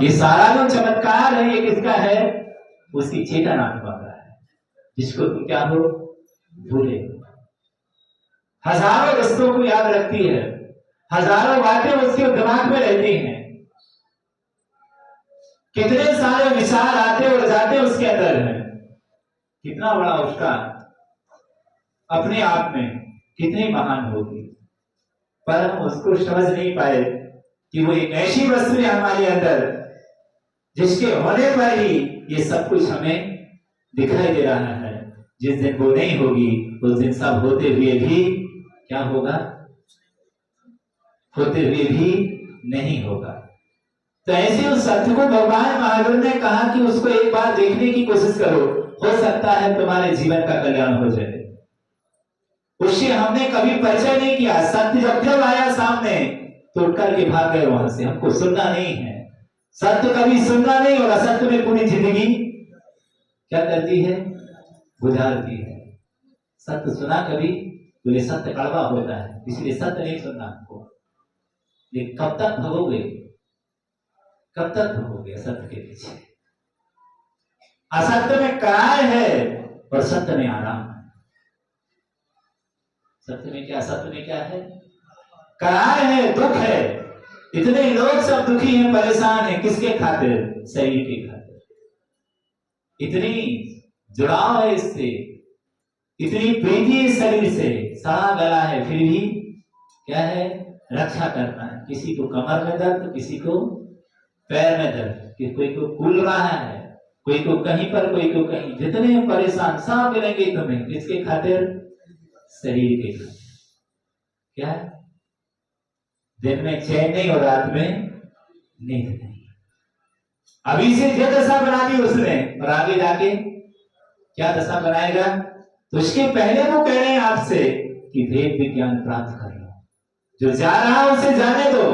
ये सारा जो चमत्कार है ये किसका है? उसकी चेतन आत्मा का है, जिसको तुम क्या हो, भूले। हजारों रिश्तों को याद रखती है, हजारों बातें उसके दिमाग में रहती हैं, कितने सारे विचार आते और जाते उसके अंदर है, कितना बड़ा उसका अपने आप में कितनी महान होगी, पर हम उसको समझ नहीं पाए कि वो एक ऐसी वस्तु है हमारे अंदर जिसके होने पर ही ये सब कुछ हमें दिखाई दे रहा है। जिस दिन वो नहीं होगी उस दिन सब होते हुए भी क्या होगा, होते हुए भी नहीं होगा। तो ऐसे उस सत्य को भगवान महावीर ने कहा कि उसको एक बार देखने की कोशिश करो, हो सकता है तुम्हारे जीवन का कल्याण हो जाए। उससे हमने कभी परिचय नहीं किया, सत्य जब जब आया सामने तो उठ करके भाग गए वहां से, हमको सुनना नहीं है। सत्य कभी सुनना नहीं और असत्य में पूरी जिंदगी क्या करती है, गुजारती है। सत्य सुना कभी तो ये सत्य कड़वा होता है, इसलिए सत्य नहीं सुनना हमको। ये कब तक भगोगे, कब तक भगोगे असत्य के पीछे? असत्य में करार है और सत्य में आराम है। सत्य में क्या, सत्य में क्या है, करार है, दुख है। इतने लोग सब दुखी हैं, परेशान हैं, किसके खातिर? शरीर के खातिर। इतनी जुड़ाव है इससे, इतनी प्रीति है शरीर से, सड़ा गला है, फिर भी क्या है, रक्षा करना है। किसी को कमर में दर्द, किसी को पैर में दर्द, कि कोई को फूल रहा है, कोई को कहीं पर, कोई को कहीं। जितने परेशान सब मिलेंगे तुम्हें, किसके खातिर? शरीर के खातिर। क्या? दिन में चैन नहीं और रात में नींद नहीं। अभी से जो दशा बना दी उसने, और आगे जाके क्या दशा बनाएगा? तो उसके पहले वो कह रहे हैं आपसे कि वेद विज्ञान प्राप्त कर लो। जो जा रहा है उसे जाने दो,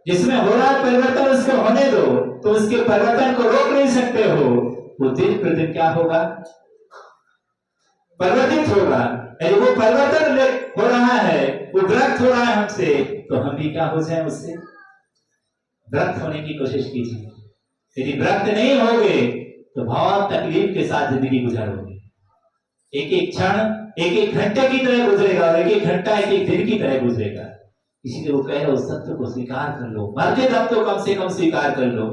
जिसमें हो रहा परिवर्तन उसको होने दो। तो उसके परिवर्तन को रोक नहीं सकते हो, वो दिन प्रतिदिन क्या होगा, परिवर्तित होगा। यदि वो परिवर्तन हो रहा है, वो विरक्त हो रहा है हमसे, तो हम भी क्या हो जाए उससे? विरक्त होने की कोशिश कीजिए। यदि विरक्त नहीं होगे तो बहुत तकलीफ के साथ जिंदगी गुजारोगे। एक एक क्षण एक एक घंटे की तरह गुजरेगा और एक एक घंटा एक एक दिन की तरह गुजरेगा। इसीलिए वो कह रहे हो सत्य को स्वीकार कर लो, मरते दम तो कम से कम स्वीकार कर लो।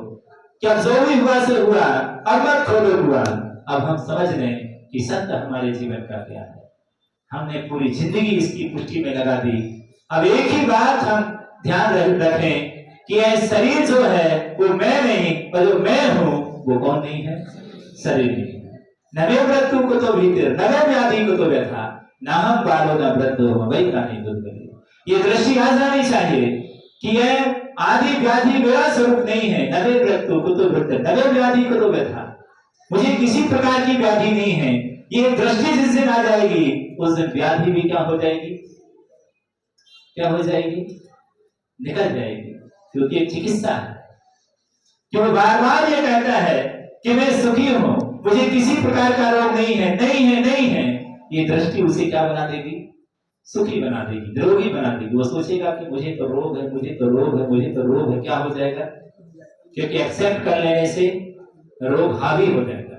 क्या जो भी हुआ से हुआ, अब मत खोलो हुआ। अब हम समझ लें कि सत्य हमारे जीवन का क्या है। हमने पूरी जिंदगी इसकी पुष्टि में लगा दी। अब एक ही बात हम ध्यान रखें कि यह शरीर जो है वो मैं नहीं, और जो मैं हूं वो कौन नहीं है? शरीर नहीं है। नवे मृत्यु को तो भीतर, नवे व्याधि को तो व्यथा, ना हम बालो न वृद्धो वही का नहीं दुर्गति। ये दृष्टि आ जानी चाहिए कि यह आदि व्याधि मेरा स्वरूप नहीं है। नवे मृत्यु को तो वृद्ध, नवे व्याधि को तो व्यथा, मुझे किसी प्रकार की व्याधि नहीं है। ये दृष्टि जिस दिन आ जाएगी उस दिन व्याधि भी क्या हो जाएगी, क्या हो जाएगी, निकल जाएगी। क्योंकि एक चिकित्सा है, क्यों बार बार ये कहता है कि मैं सुखी हूं, मुझे किसी प्रकार का रोग नहीं है, नहीं है, नहीं है। ये दृष्टि उसे क्या बना देगी, सुखी बना देगी, निरोगी बना देगी। वो सोचेगा कि मुझे तो रोग है, मुझे तो रोग है, मुझे तो रोग है। क्या हो जाएगा? क्योंकि एक्सेप्ट कर लेने से रोग हावी हो जाएगा।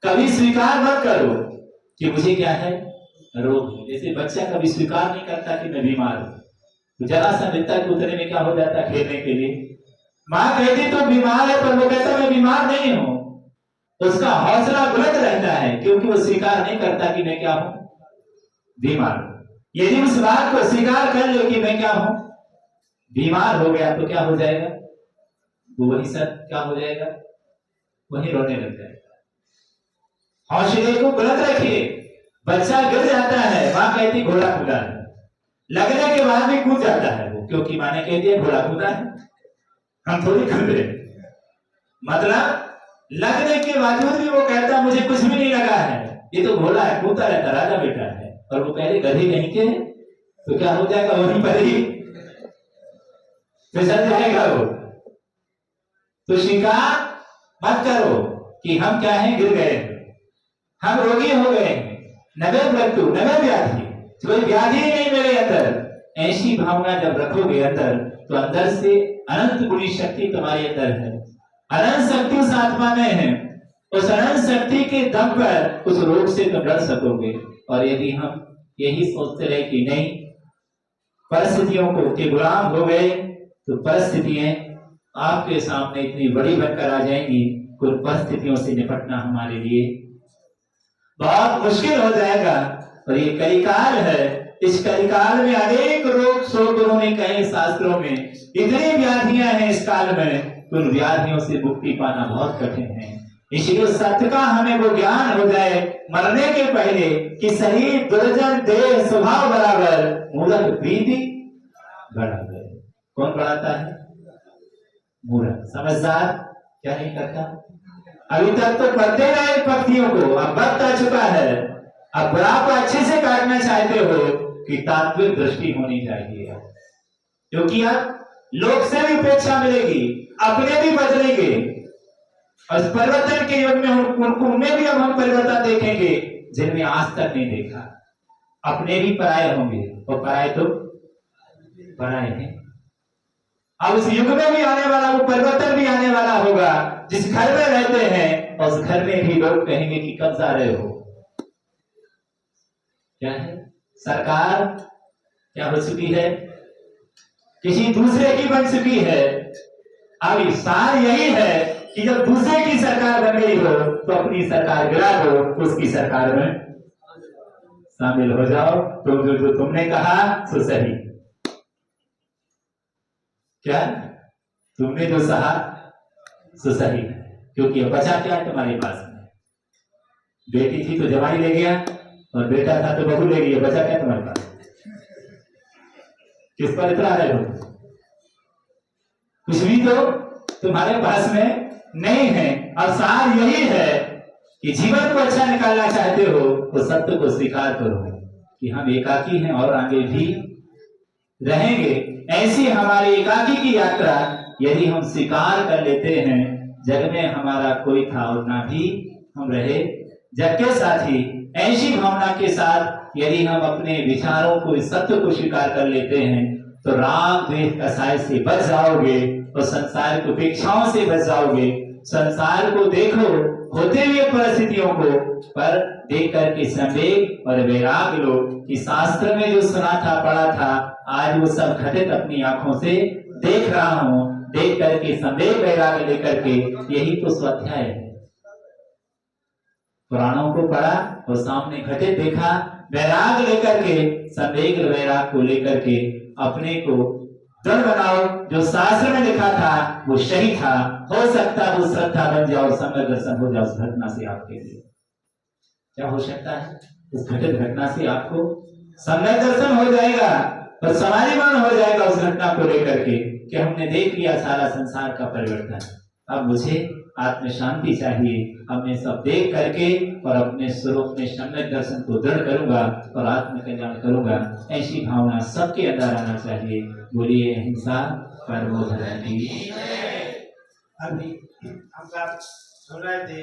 कभी स्वीकार मत करो कि मुझे क्या है, रोग है। जैसे बच्चा कभी स्वीकार नहीं करता कि मैं बीमार हूं, तो जरा सा मिलता है उतने में क्या हो जाता है, खेलने के लिए मां कहती तो बीमार है, पर वो कहता मैं बीमार नहीं हूं। उसका हौसला बुलंद रहता है क्योंकि वो स्वीकार नहीं करता कि मैं क्या हूं, बीमार हूं। यदि उस बात को स्वीकार कर लो कि मैं क्या हूं, बीमार हो गया, तो क्या हो जाएगा, तो वही सब क्या हो जाएगा, वही रोने लग जाएगा। हौसले को बुलंद रखिए। बच्चा गिर जाता है, मां कहती घोड़ा कूदा है, लगने के बाद भी कूद जाता है वो, क्योंकि मां ने कह दिया घोड़ा कूदा है, हम थोड़ी कूदे। मतलब लगने के बावजूद भी वो कहता मुझे कुछ भी नहीं लगा है, ये तो घोड़ा है, कूदता रहता, राजा बेटा है। और वो पहले गधे नहीं थे, तो क्या हो जाएगा, वहीं पर ही फिसल जाएगा वो। तो स्वीकार मत करो कि हम क्या है, गिर गए, हम रोगी हो गए, नवे मृत्यु, नवे व्याधि, कोई व्याधि नहीं मेरे अंदर। ऐसी भावना जब रखोगे अंदर तो अंदर से अनंत गुणी शक्ति तुम्हारे अंदर है, अनंत शक्ति उस आत्मा में है। उस अनंत शक्ति के दम पर उस रोग से तुम लड़ सकोगे। और यदि हम यही सोचते रहे कि नहीं, परिस्थितियों को के गुलाम हो गए, तो परिस्थितियां आपके सामने इतनी बड़ी बनकर आ जाएंगी, कुछ परिस्थितियों से निपटना हमारे लिए बहुत मुश्किल हो जाएगा। और ये कलिकाल है, इस कलिकाल में अनेक रोग शोक उन्होंने कहे शास्त्रों में, इतनी व्याधियां हैं इस काल में, उन व्याधियों से मुक्ति पाना बहुत कठिन है। इसलिए सत्य का हमें वो ज्ञान हो जाए मरने के पहले कि शरीर दुर्जन देह स्वभाव बराबर, मूर्ख प्रीति बढ़ावे। कौन बढ़ाता है? मूर्ख। समझदार क्या नहीं करता? अभी तक तो पढ़ते रहे पक्षियों को, अब वक्त आ चुका है, अब आप अच्छे से काटना चाहते हो कि तात्विक दृष्टि होनी चाहिए, क्योंकि अब लोक से भी उपेक्षा मिलेगी, अपने भी बदलेंगे। और परिवर्तन के युग में उनमें भी अब हम परिवर्तन देखेंगे जिनमें आज तक नहीं देखा। अपने भी पराये होंगे, और पराये तो पराये हैं। अब उस युग में भी आने वाला वो परिवर्तन भी आने वाला होगा। जिस घर में रहते हैं और उस घर में भी लोग कहेंगे कि कब जा रहे हो। क्या है? सरकार क्या हो चुकी है? किसी दूसरे की बन चुकी है। अब सार यही है कि जब दूसरे की सरकार बन गई हो तो अपनी सरकार गिरा दो, उसकी सरकार में शामिल हो जाओ। तो जो तुमने कहा सो सही। क्या? तुमने जो सहा सो सही, क्योंकि बचा क्या है तुम्हारे पास में? बेटी थी तो जवाई ले गया, और बेटा था तो बहू ले गया, बचा क्या तुम्हारे पास? किस पर इतना रहे हो? कुछ भी तो तुम्हारे पास में नहीं है। और सार यही है कि जीवन को अच्छा निकालना चाहते हो तो सत्य को स्वीकार करो कि हम एकाकी हैं और आगे भी रहेंगे। ऐसी हमारी एकाकी की यात्रा यदि हम स्वीकार कर लेते हैं, जग में हमारा कोई था और ना भी हम रहे जग के साथी, ऐसी भावना के साथ यदि हम अपने विचारों को, सत्य को स्वीकार कर लेते हैं, तो राग द्वेष कसाय से बच जाओगे और संसार की उपेक्षाओं से बच जाओगे। संसार को देखो, होते हुए परिस्थितियों को, पर देख करके संवेग और वैराग लो कि शास्त्र में जो सुना था, पढ़ा था, आज वो सब घटित अपनी आंखों से देख रहा हूं। देख करके संवेग वैराग लेकर के, यही तो स्वाध्याय है। पुराणों को पढ़ा और सामने घटित देखा, वैराग लेकर के, संवेग वैराग को लेकर के अपने को दृढ़ बनाओ। जो शास्त्र में लिखा था वो सही था, हो सकता है वो श्रद्धा बन जाओ, समय दर्शन हो जाओ उस घटना से आपके लिए। क्या हो सकता है? उस घटित घटना से आपको समय दर्शन हो जाएगा और समाधिमान हो जाएगा उस घटना को लेकर के कि हमने देख लिया सारा संसार का परिवर्तन। अब मुझे आत्म शांति चाहिए। अब मैं सब देख करके और अपने स्वरूप में सम्यक दर्शन को दृढ़ करूंगा और आत्म कल्याण करूंगा। ऐसी भावना सबके अंदर आना चाहिए। बोलिए अहिंसा परमो धर्म की। अभी हम सुन रहे थे